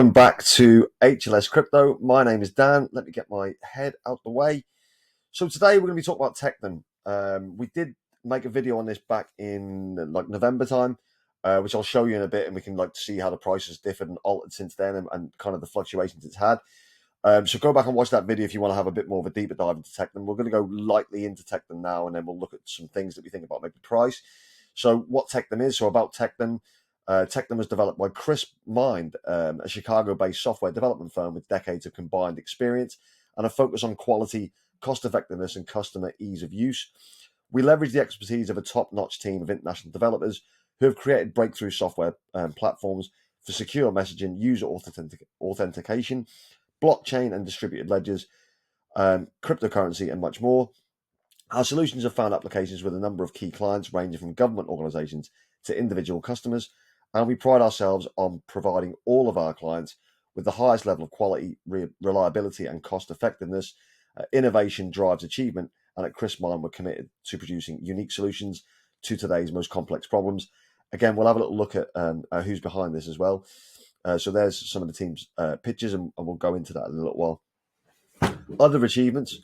Welcome back to HLS Crypto. My name is Dan. Let me get my head out the way. So today we're going to be talking about TECTUM. We did make a video on this back in November time, which I'll show you in a bit, and we can see how the price has differed and altered since then, and kind of the fluctuations it's had. So go back and watch that video if you want to have a bit more of a deeper dive into TECTUM. We're going to go lightly into TECTUM now, and then we'll look at some things that we think about maybe price. So what TECTUM is, so about TECTUM. TECTUM was developed by Crisp Mind, a Chicago-based software development firm with decades of combined experience and a focus on quality, cost-effectiveness, and customer ease of use. We leverage the expertise of a top-notch team of international developers who have created breakthrough software platforms for secure messaging, user authentication, blockchain and distributed ledgers, cryptocurrency, and much more. Our solutions have found applications with a number of key clients ranging from government organizations to individual customers, and we pride ourselves on providing all of our clients with the highest level of quality, reliability, and cost effectiveness. Innovation drives achievement, and at Crisp Mind, we're committed to producing unique solutions to today's most complex problems. Again, we'll have a little look at who's behind this as well. So there's some of the team's pictures, and we'll go into that in a little while. Other achievements,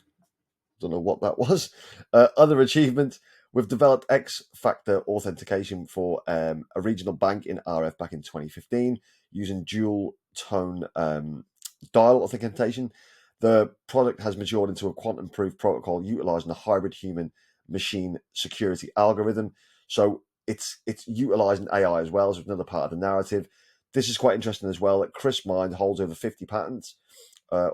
don't know what that was. Other achievements, we've developed X-factor authentication for a regional bank in RF back in 2015 using dual tone dial authentication. The product has matured into a quantum-proof protocol utilizing a hybrid human-machine security algorithm. So it's utilizing AI as well as another part of the narrative. This is quite interesting as well. Crisp Mind holds over 50 patents. I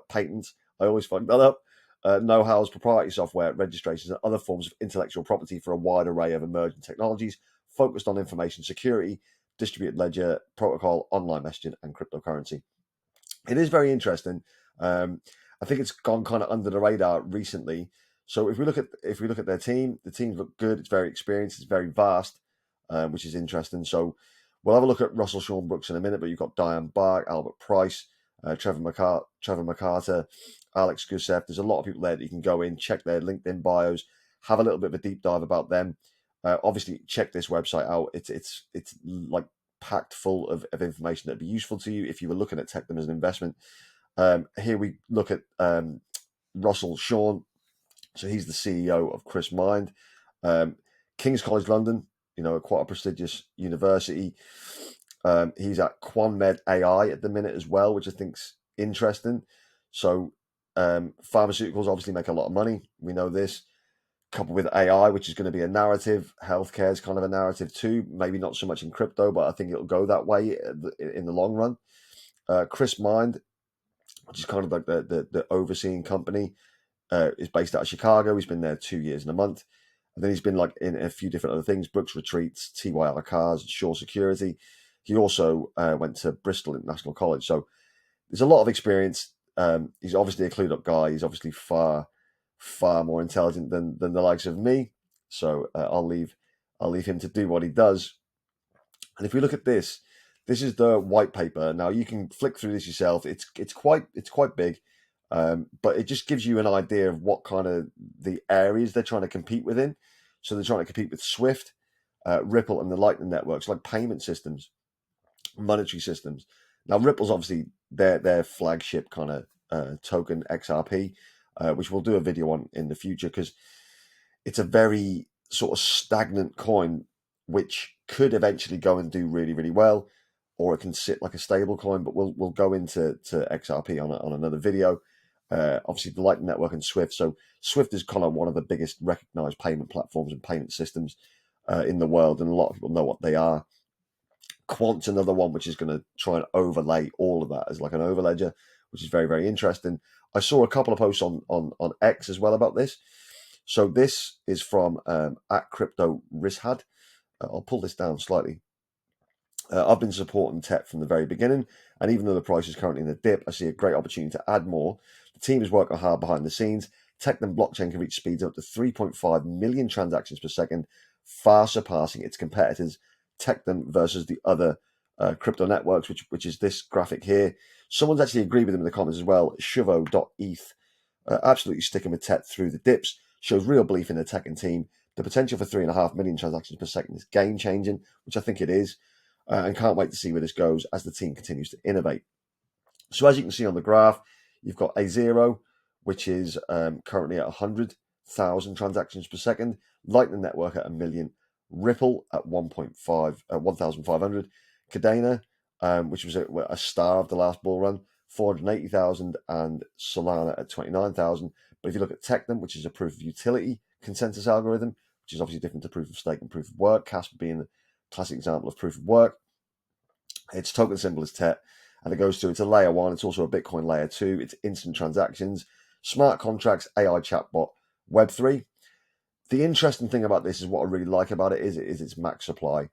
always fuck that up. Know-hows, proprietary software, registrations, and other forms of intellectual property for a wide array of emerging technologies focused on information security, distributed ledger, protocol, online messaging, and cryptocurrency. It is very interesting. I think it's gone kind of under the radar recently. So if we look at their team, the teams look good. It's very experienced. It's very vast, which is interesting. So we'll have a look at Russell Sean Brooks in a minute, but you've got Diane Bark, Albert Price, Trevor McCarter, Alex Gusev. There's a lot of people there that you can go in, check their LinkedIn bios, have a little bit of a deep dive about them. Obviously, check this website out. It's like packed full of information that'd be useful to you if you were looking at TECTUM as an investment. Here we look at Russell Sean. So he's the CEO of Crisp Mind. King's College London, quite a prestigious university. He's at QuanMed AI at the minute as well, which I think's interesting. So pharmaceuticals obviously make a lot of money. We know this. Coupled with AI, which is going to be a narrative. Healthcare is kind of a narrative too. Maybe not so much in crypto, but I think it'll go that way in the long run. Crisp Mind, which is kind of like the overseeing company, is based out of Chicago. He's been there 2 years and a month. And then he's been in a few different other things, Brooks Retreats, TYR Cars, Shore Security. He also went to Bristol International College. So there's a lot of experience. He's obviously a clued up guy. He's obviously far more intelligent than the likes of me. So I'll leave him to do what he does. And if we look at this is the white paper. Now you can flick through this yourself. It's quite big, but it just gives you an idea of what kind of the areas they're trying to compete within. So they're trying to compete with Swift, Ripple, and the Lightning networks, like payment systems, monetary systems. Now Ripple's obviously their flagship kind of token XRP, which we'll do a video on in the future because it's a very sort of stagnant coin, which could eventually go and do really, really well, or it can sit like a stable coin. But we'll go into XRP on another video. Obviously, the Lightning Network and Swift. So Swift is kind of one of the biggest recognized payment platforms and payment systems in the world, and a lot of people know what they are. Quant's another one which is going to try and overlay all of that as like an overledger, which is very, very interesting. I saw a couple of posts on X as well about this. So this is from at Crypto Rishad. I'll pull this down slightly. I've been supporting TEC from the very beginning, and even though the price is currently in the dip, I see a great opportunity to add more. The team is working hard behind the scenes. TECTUM blockchain can reach speeds up to 3.5 million transactions per second, far surpassing its competitors, TECTUM versus the other crypto networks, which is this graphic here. Someone's actually agreed with them in the comments as well. Shuvo.eth, absolutely sticking with TEC through the dips, shows real belief in the TECTUM team. The potential for 3.5 million transactions per second is game-changing, which I think it is, and can't wait to see where this goes as the team continues to innovate. So as you can see on the graph, you've got a zero, which is currently at 100,000 transactions per second, Lightning Network at 1 million, Ripple at 1,500, Cadena, which was a star of the last bull run, 480,000, and Solana at 29,000. But if you look at TECTUM, which is a proof of utility consensus algorithm, which is obviously different to proof of stake and proof of work, Casper being a classic example of proof of work, its token symbol is TET, and it goes to, it's a layer 1, it's also a Bitcoin layer 2, it's instant transactions, smart contracts, AI chatbot, Web3. The interesting thing about this is what I really like about it is its max supply,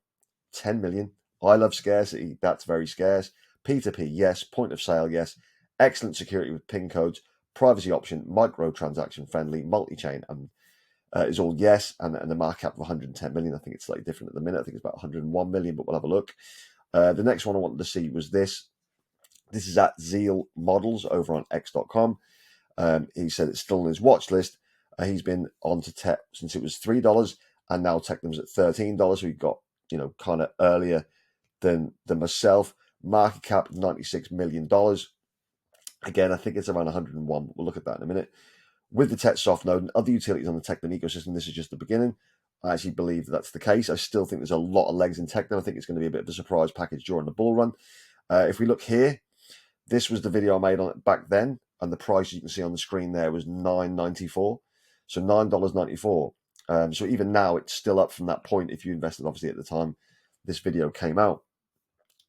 10 million. I love scarcity, that's very scarce. P2P, yes. Point of sale, yes. Excellent security with PIN codes, privacy option, micro transaction friendly, multi-chain, and is all yes. And the market cap of 110 million. I think it's slightly different at the minute. I think it's about 101 million, but we'll have a look. The next one I wanted to see was this. This is at Zeal Models over on x.com. He said it's still on his watch list. He's been on to Tech since it was $3, and now TECTUM's at $13. So he got, kind of earlier than myself. Market cap $96 million. Again, I think it's around 101. We'll look at that in a minute. With the TET soft node and other utilities on the TECTUM ecosystem, this is just the beginning. I actually believe that's the case. I still think there's a lot of legs in TECTUM. I think it's going to be a bit of a surprise package during the bull run. If we look here, this was the video I made on it back then, and the price you can see on the screen there was $9.94. So $9.94. So even now, it's still up from that point if you invested, obviously, at the time this video came out.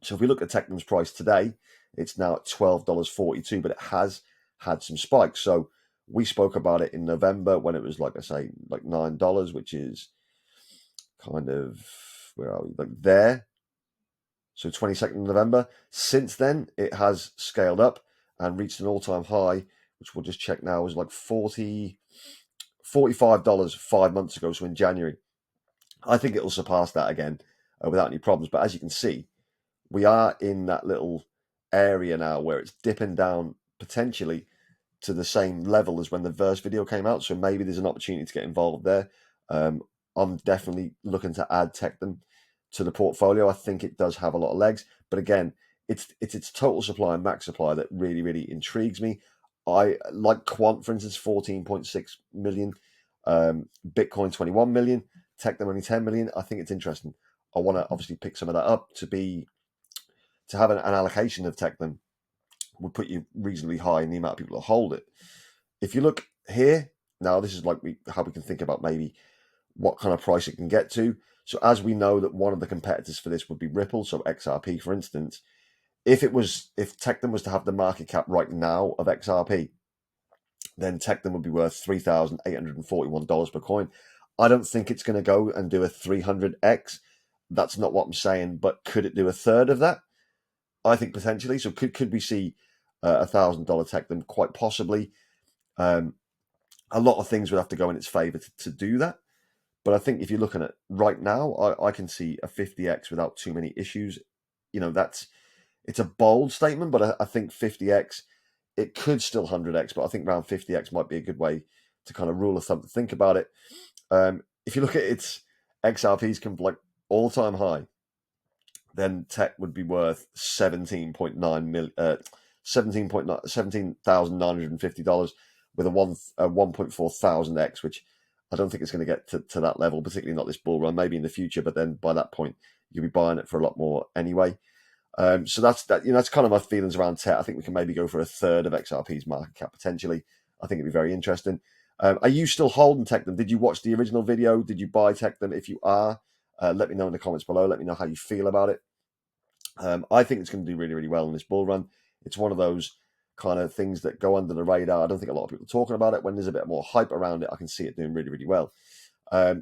So if we look at TECTUM's price today, it's now at $12.42, but it has had some spikes. So we spoke about it in November when it was, like I say, like $9, which is kind of, where are we? Like there. So 22nd of November. Since then, it has scaled up and reached an all-time high, which we'll just check now, was like $45 5 months ago, so in January. I think it'll surpass that again without any problems. But as you can see, we are in that little area now where it's dipping down potentially to the same level as when the first video came out. So maybe there's an opportunity to get involved there. I'm definitely looking to add TECTUM to the portfolio. I think it does have a lot of legs, but again, it's its total supply and max supply that really, really intrigues me. I like Quant, for instance, 14.6 million, Bitcoin 21 million, TECTUM only 10 million. I think it's interesting. I want to obviously pick some of that up to have an allocation of TECTUM would put you reasonably high in the amount of people that hold it. If you look here, now this is like how we can think about maybe what kind of price it can get to. So as we know that one of the competitors for this would be Ripple, so XRP, for instance, if TECTUM was to have the market cap right now of XRP, then TECTUM would be worth $3,841 per coin. I don't think it's going to go and do a 300x. That's not what I'm saying, but could it do a third of that? I think potentially. So could we see $1,000 TECTUM? Quite possibly. A lot of things would have to go in its favor to do that. But I think if you're looking at right now, I can see a 50x without too many issues. It's a bold statement, but I think 50x, it could still 100x, but I think around 50x might be a good way to kind of rule of thumb to think about it. If you look at its XRP's like all-time high, then Tech would be worth $17,950 with a 1.4 thousand X, which I don't think it's going to get to that level, particularly not this bull run, maybe in the future, but then by that point, you'll be buying it for a lot more anyway. So that's kind of my feelings around Tech. I think we can maybe go for a third of XRP's market cap potentially. I think it'd be very interesting. Are you still holding TECTUM? Did you watch the original video? Did you buy TECTUM? If you are, let me know in the comments below. Let me know how you feel about it. I think it's going to do really, really well in this bull run. It's one of those kind of things that go under the radar. I don't think a lot of people are talking about it. When there's a bit more hype around it, I can see it doing really, really well.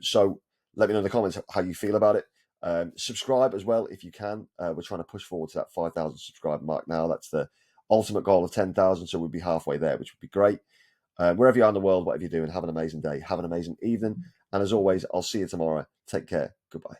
So let me know in the comments how you feel about it. Subscribe as well if you can. We're trying to push forward to that 5,000 subscriber mark now. That's the ultimate goal of 10,000. So we'll be halfway there, which would be great. Wherever you are in the world, whatever you're doing, have an amazing day. Have an amazing evening. And as always, I'll see you tomorrow. Take care. Goodbye.